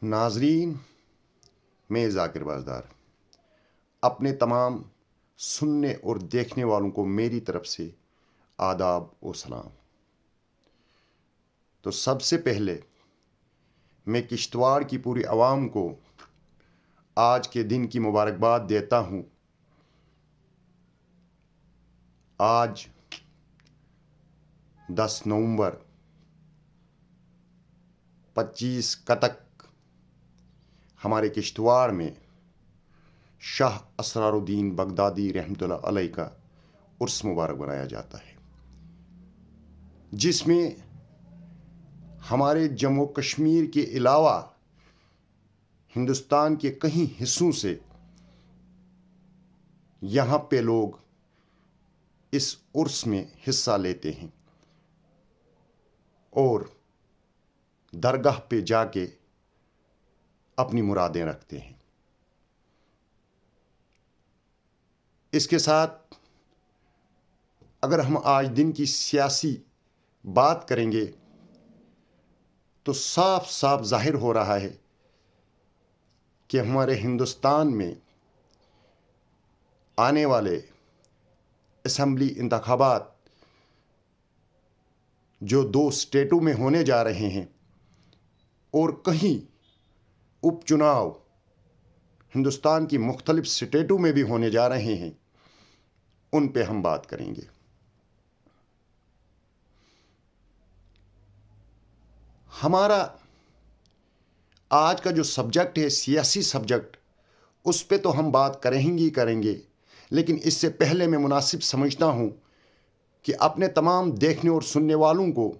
ناظرین، میں ذاکر بازدار اپنے تمام سننے اور دیکھنے والوں کو میری طرف سے آداب و سلام۔ تو سب سے پہلے میں کشتواڑ کی پوری عوام کو آج کے دن کی مبارکباد دیتا ہوں۔ آج 10 نومبر 25 کتک ہمارے کشتواڑ میں شاہ اسرار الدین بغدادی رحمۃ اللہ علیہ کا عرس مبارک منایا جاتا ہے، جس میں ہمارے جموں کشمیر کے علاوہ ہندوستان کے کئی حصوں سے یہاں پہ لوگ اس عرس میں حصہ لیتے ہیں اور درگاہ پہ جا کے اپنی مرادیں رکھتے ہیں۔ اس کے ساتھ اگر ہم آج دن کی سیاسی بات کریں گے تو صاف صاف ظاہر ہو رہا ہے کہ ہمارے ہندوستان میں آنے والے اسمبلی انتخابات جو 2 اسٹیٹوں میں ہونے جا رہے ہیں اور کہیں اپ چناؤ ہندوستان کی مختلف اسٹیٹوں میں بھی ہونے جا رہے ہیں، ان پہ ہم بات کریں گے۔ ہمارا آج کا جو سبجیکٹ ہے سیاسی سبجیکٹ، اس پہ تو ہم بات کریں گے، لیکن اس سے پہلے میں مناسب سمجھتا ہوں کہ اپنے تمام دیکھنے اور سننے والوں کو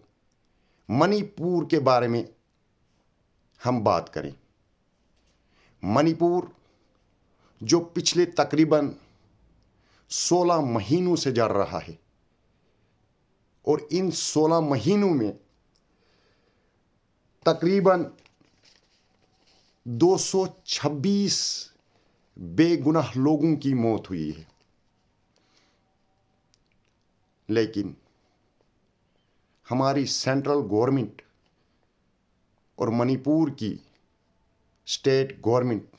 منی پور کے بارے میں ہم بات کریں۔ منی پور جو پچھلے تقریباً 16 مہینوں سے جڑ رہا ہے، اور ان 16 مہینوں میں تقریباً 226 بے گناہ لوگوں کی موت ہوئی ہے، لیکن ہماری سینٹرل گورنمنٹ اور منی پور کی اسٹیٹ گورنمنٹ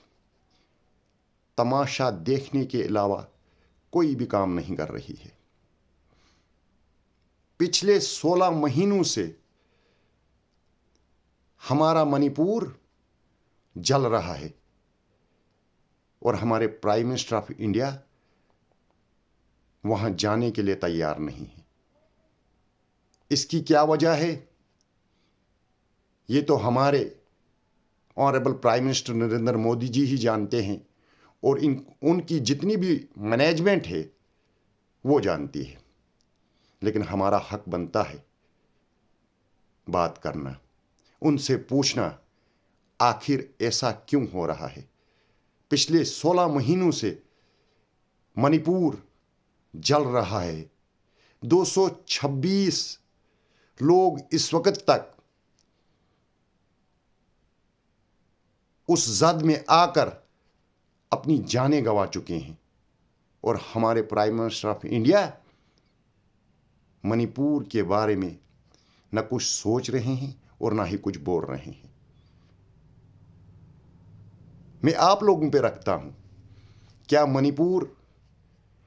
تماشا دیکھنے کے علاوہ کوئی بھی کام نہیں کر رہی ہے۔ پچھلے 16 مہینوں سے ہمارا منی پور جل رہا ہے اور ہمارے پرائم منسٹر آف انڈیا وہاں جانے کے لیے تیار نہیں ہے۔ اس کی کیا وجہ ہے؟ یہ تو ہمارے honourable prime minister Narendra Modi ji ہی جانتے ہیں، اور ان کی جتنی بھی مینجمنٹ ہے وہ جانتی ہے، لیکن ہمارا حق بنتا ہے بات کرنا، ان سے پوچھنا آخر ایسا کیوں ہو رہا ہے۔ پچھلے 16 مہینوں سے منی پور جل رہا ہے، 226 لوگ اس وقت تک اس زد میں آ کر اپنی جانیں گنوا چکے ہیں، اور ہمارے پرائم منسٹر آف انڈیا منی پور کے بارے میں نہ کچھ سوچ رہے ہیں اور نہ ہی کچھ بول رہے ہیں۔ میں آپ لوگوں پہ رکھتا ہوں، کیا منی پور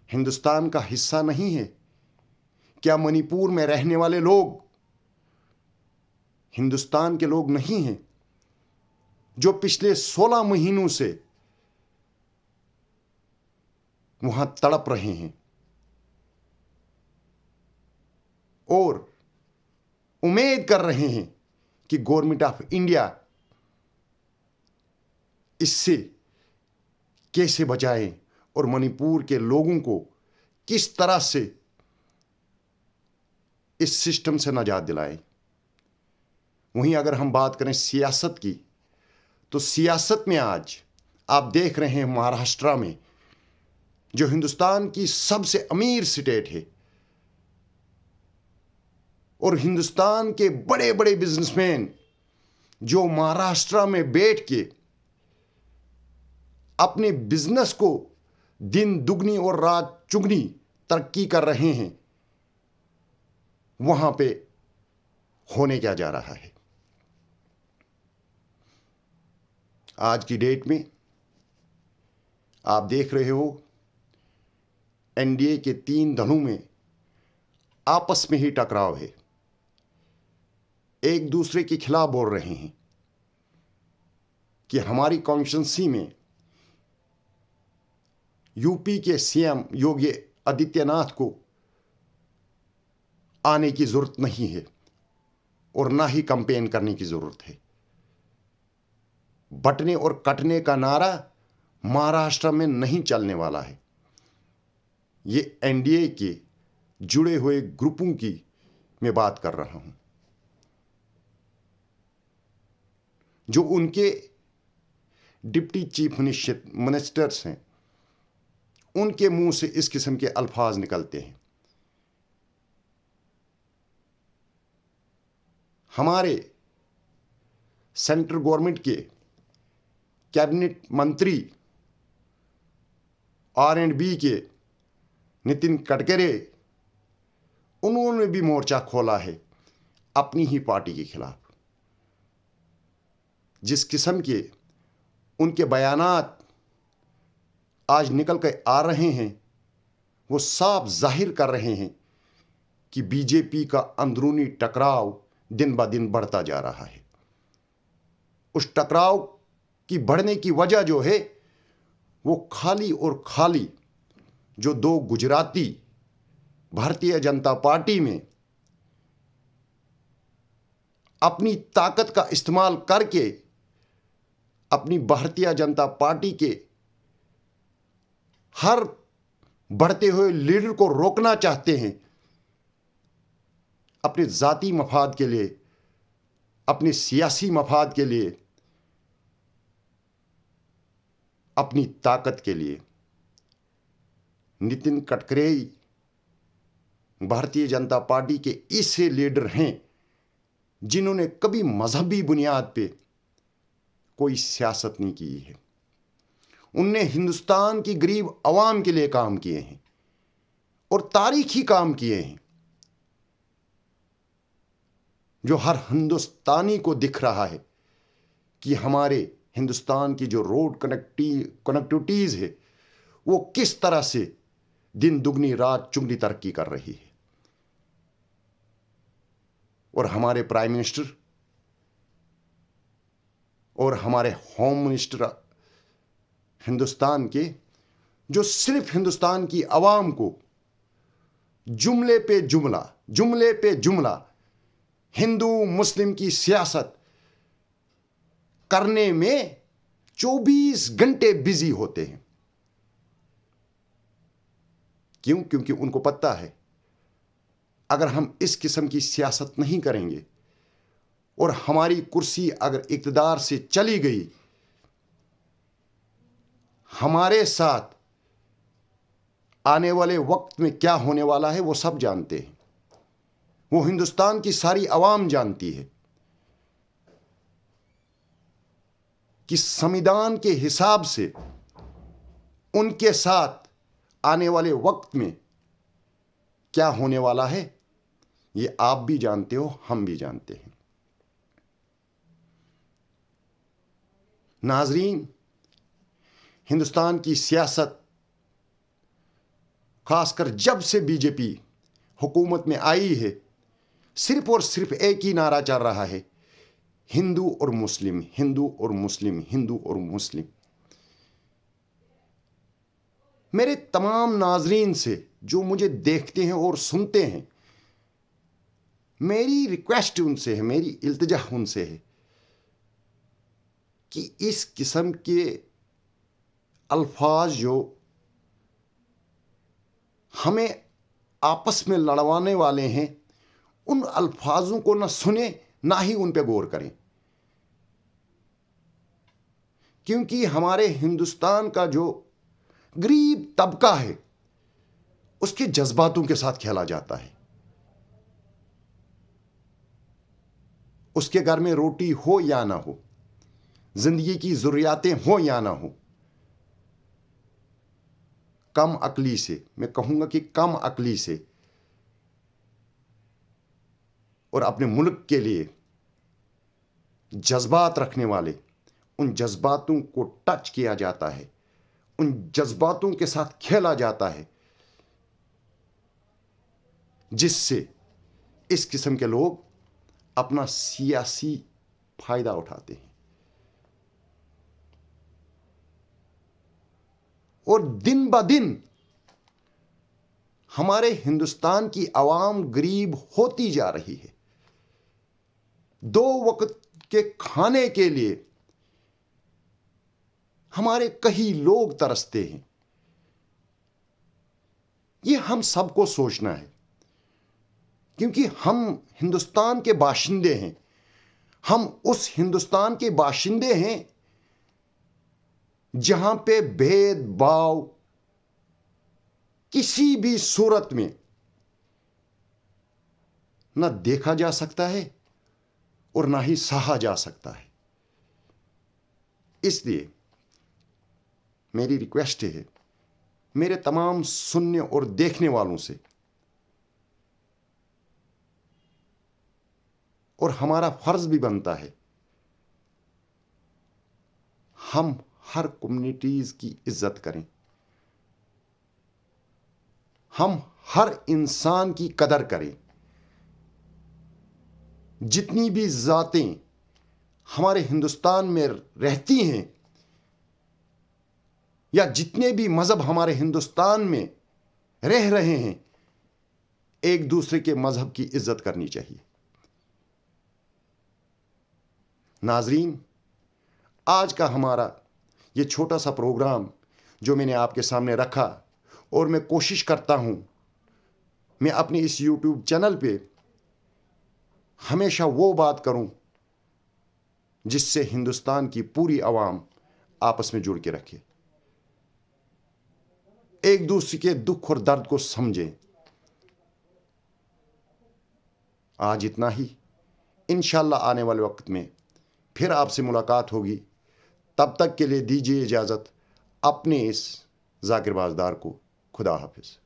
ہندوستان کا حصہ نہیں ہے؟ کیا منی پور میں رہنے والے لوگ ہندوستان کے لوگ نہیں ہیں جو پچھلے 16 مہینوں سے وہاں تڑپ رہے ہیں اور امید کر رہے ہیں کہ گورنمنٹ آف انڈیا اس سے کیسے بچائیں اور منی پور کے لوگوں کو کس طرح سے اس سسٹم سے نجات دلائیں؟ وہیں اگر ہم بات کریں سیاست کی، تو سیاست میں آج آپ دیکھ رہے ہیں مہاراشٹرا میں، جو ہندوستان کی سب سے امیر سٹیٹ ہے، اور ہندوستان کے بڑے بڑے بزنس مین جو مہاراشٹرا میں بیٹھ کے اپنے بزنس کو دن دگنی اور رات چگنی ترقی کر رہے ہیں، وہاں پہ ہونے کیا جا رہا ہے؟ آج کی ڈیٹ میں آپ دیکھ رہے ہو این ڈی اے کے 3 دلوں میں آپس میں ہی ٹکراؤ ہے، ایک دوسرے کے خلاف بول رہے ہیں کہ ہماری کانسٹیٹوئنسی میں یو پی کے سی ایم یوگی آدتیہ ناتھ کو آنے کی ضرورت نہیں ہے اور نہ ہی کمپین کرنے کی ضرورت ہے۔ بٹنے اور کٹنے کا نعرہ مہاراشٹر میں نہیں چلنے والا ہے۔ یہ این ڈی اے کے جڑے ہوئے گروپوں کی میں بات کر رہا ہوں، جو ان کے ڈپٹی چیف منسٹرز ہیں، ان کے منہ سے اس قسم کے الفاظ نکلتے ہیں۔ ہمارے سینٹرل گورنمنٹ کے کیبنٹ منتری R&B کے نتن گڈکری، انہوں نے بھی مورچہ کھولا ہے اپنی ہی پارٹی کے خلاف۔ جس قسم کے ان کے بیانات آج نکل کے آ رہے ہیں، وہ صاف ظاہر کر رہے ہیں کہ بی جے پی کا اندرونی ٹکراؤ دن بہ دن بڑھتا جا رہا ہے۔ اس ٹکراؤ کی بڑھنے کی وجہ جو ہے وہ خالی اور خالی جو 2 گجراتی بھارتیہ جنتا پارٹی میں اپنی طاقت کا استعمال کر کے اپنی بھارتیہ جنتا پارٹی کے ہر بڑھتے ہوئے لیڈر کو روکنا چاہتے ہیں، اپنے ذاتی مفاد کے لیے، اپنے سیاسی مفاد کے لیے، اپنی طاقت کے لیے۔ نتن گڈکری بھارتیہ جنتا پارٹی کے ایسے لیڈر ہیں جنہوں نے کبھی مذہبی بنیاد پہ کوئی سیاست نہیں کی ہے۔ ان نے ہندوستان کی غریب عوام کے لیے کام کیے ہیں اور تاریخی کام کیے ہیں، جو ہر ہندوستانی کو دکھ رہا ہے کہ ہمارے ہندوستان کی جو روڈ کنیکٹیوٹیز ہے وہ کس طرح سے دن دگنی رات چگنی ترقی کر رہی ہے۔ اور ہمارے پرائم منسٹر اور ہمارے ہوم منسٹر ہندوستان کے، جو صرف ہندوستان کی عوام کو جملے پہ جملہ ہندو مسلم کی سیاست کرنے میں 24 گھنٹے بزی ہوتے ہیں۔ کیوں؟ کیونکہ ان کو پتہ ہے اگر ہم اس قسم کی سیاست نہیں کریں گے اور ہماری کرسی اگر اقتدار سے چلی گئی، ہمارے ساتھ آنے والے وقت میں کیا ہونے والا ہے وہ سب جانتے ہیں، وہ ہندوستان کی ساری عوام جانتی ہے کہ سمویدھان کے حساب سے ان کے ساتھ آنے والے وقت میں کیا ہونے والا ہے، یہ آپ بھی جانتے ہو، ہم بھی جانتے ہیں۔ ناظرین، ہندوستان کی سیاست، خاص کر جب سے بی جے پی حکومت میں آئی ہے، صرف اور صرف ایک ہی نعرہ چل رہا ہے: ہندو اور مسلم، ہندو اور مسلم، ہندو اور مسلم۔ میرے تمام ناظرین سے جو مجھے دیکھتے ہیں اور سنتے ہیں، میری ریکویسٹ ان سے ہے، میری التجا ان سے ہے کہ اس قسم کے الفاظ جو ہمیں آپس میں لڑوانے والے ہیں، ان الفاظوں کو نہ سنیں نہ ہی ان پہ غور کریں، کیونکہ ہمارے ہندوستان کا جو غریب طبقہ ہے اس کے جذباتوں کے ساتھ کھیلا جاتا ہے۔ اس کے گھر میں روٹی ہو یا نہ ہو، زندگی کی ضروریاتیں ہوں یا نہ ہو، کم عقلی سے، میں کہوں گا کہ کم عقلی سے اور اپنے ملک کے لیے جذبات رکھنے والے ان جذباتوں کو ٹچ کیا جاتا ہے، ان جذباتوں کے ساتھ کھیلا جاتا ہے، جس سے اس قسم کے لوگ اپنا سیاسی فائدہ اٹھاتے ہیں اور دن بہ دن ہمارے ہندوستان کی عوام غریب ہوتی جا رہی ہے۔ 2 وقت کے کھانے کے لیے ہمارے کئی لوگ ترستے ہیں۔ یہ ہم سب کو سوچنا ہے، کیونکہ ہم ہندوستان کے باشندے ہیں۔ ہم اس ہندوستان کے باشندے ہیں جہاں پہ بھید بھاؤ کسی بھی صورت میں نہ دیکھا جا سکتا ہے اور نہ ہی سہا جا سکتا ہے۔ اس لیے میری ریکویسٹ ہے میرے تمام سننے اور دیکھنے والوں سے، اور ہمارا فرض بھی بنتا ہے، ہم ہر کمیونٹیز کی عزت کریں، ہم ہر انسان کی قدر کریں۔ جتنی بھی ذاتیں ہمارے ہندوستان میں رہتی ہیں یا جتنے بھی مذہب ہمارے ہندوستان میں رہ رہے ہیں، ایک دوسرے کے مذہب کی عزت کرنی چاہیے۔ ناظرین، آج کا ہمارا یہ چھوٹا سا پروگرام جو میں نے آپ کے سامنے رکھا، اور میں کوشش کرتا ہوں میں اپنے اس یوٹیوب چینل پہ ہمیشہ وہ بات کروں جس سے ہندوستان کی پوری عوام آپس میں جڑ کے رکھے، ایک دوسرے کے دکھ اور درد کو سمجھیں۔ آج اتنا ہی، انشاءاللہ آنے والے وقت میں پھر آپ سے ملاقات ہوگی۔ تب تک کے لیے دیجیے اجازت اپنے اس ذاکر بازدار کو۔ خدا حافظ۔